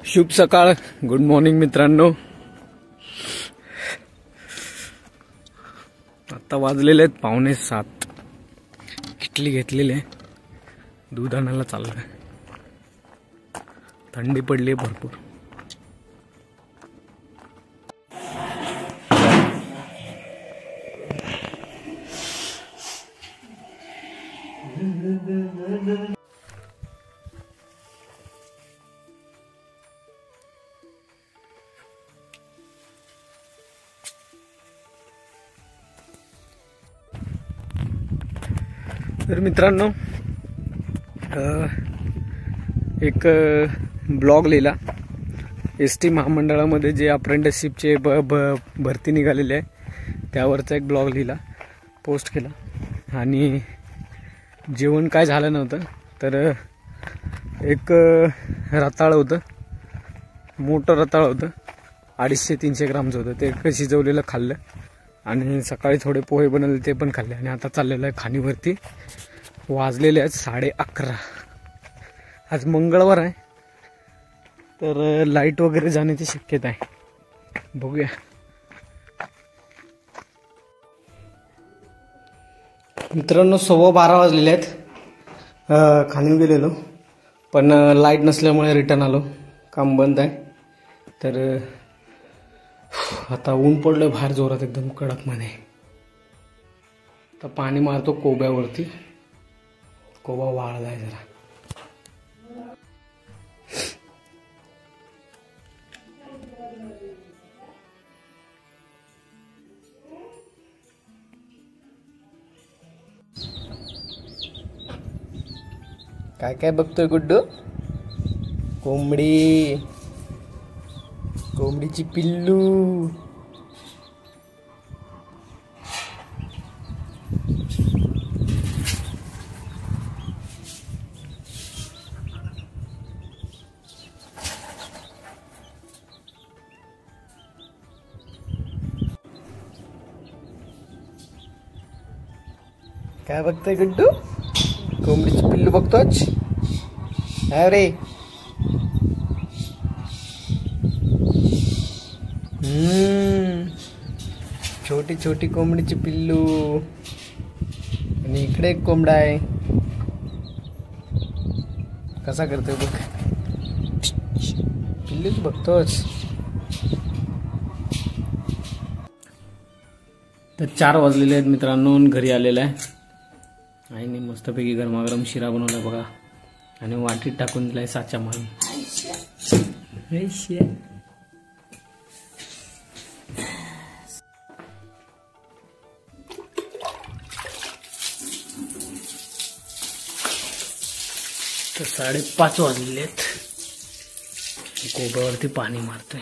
शुभ सकाळ, good morning मित्रांनो. आता वाजलेले आहेत 6:45. किटली घेतलेली आहे, दूध आणायला चाललंय. थंडी पडली आहे भरपूर. तर मित्रांनो, एक ब्लॉग लिहिला. एसटी महामंडळामध्ये जे अप्रेंटिसशिपचे भरती निघालेले आहे त्यावरचा एक ब्लॉग लिहिला, पोस्ट केला. आणि जेवण काय झालं नव्हतं, तर एक रताळ होतं, मोठं रताळ होतं, 250-300 ग्रामचं होतं. ते शिजवलेलं खाल्लं आणि सकाळी थोडे पोहे बनवले ते पण खाल्ले. आणि आता चाललेलं आहे खाणीवरती. वाजलेले आहेत 11:30. आज मंगळवार आहे, तर लाईट वगैरे जाण्याची शक्यता आहे. बघूया. मित्रांनो, 12:15 वाजलेले आहेत. खाणीवर गेलेलो, पण लाईट नसल्यामुळे रिटर्न आलो. काम बंद आहे. तर आता ऊन पडलं बाहेर जोरात, एकदम कडक मध्ये. आता पाणी मारतो कोब्यावरती. कोबा वाळलाय जरा. काय काय बघतोय गुड्डू? कोंबडी, कोंबडीची पिल्लू. काय बघतोय गुड्डू? कोंबडीची पिल्लू बघतोच. अरे छोटी छोटी कोंबडीची पिल्लू. आणि इकडे एक कोंबडा आहे. कसा करतोय बघ. पिल्लूच बघतोच. तर 4 वाजलेले आहेत मित्रांनो. घरी आलेला आहे. आईने मस्तपैकी गरमागरम शिरा बनवला बघा, आणि वाटीत टाकून दिलाय साचा मारून. तर 5:30 वाजलेले आहेत. कोब्यावरती पाणी मारतोय.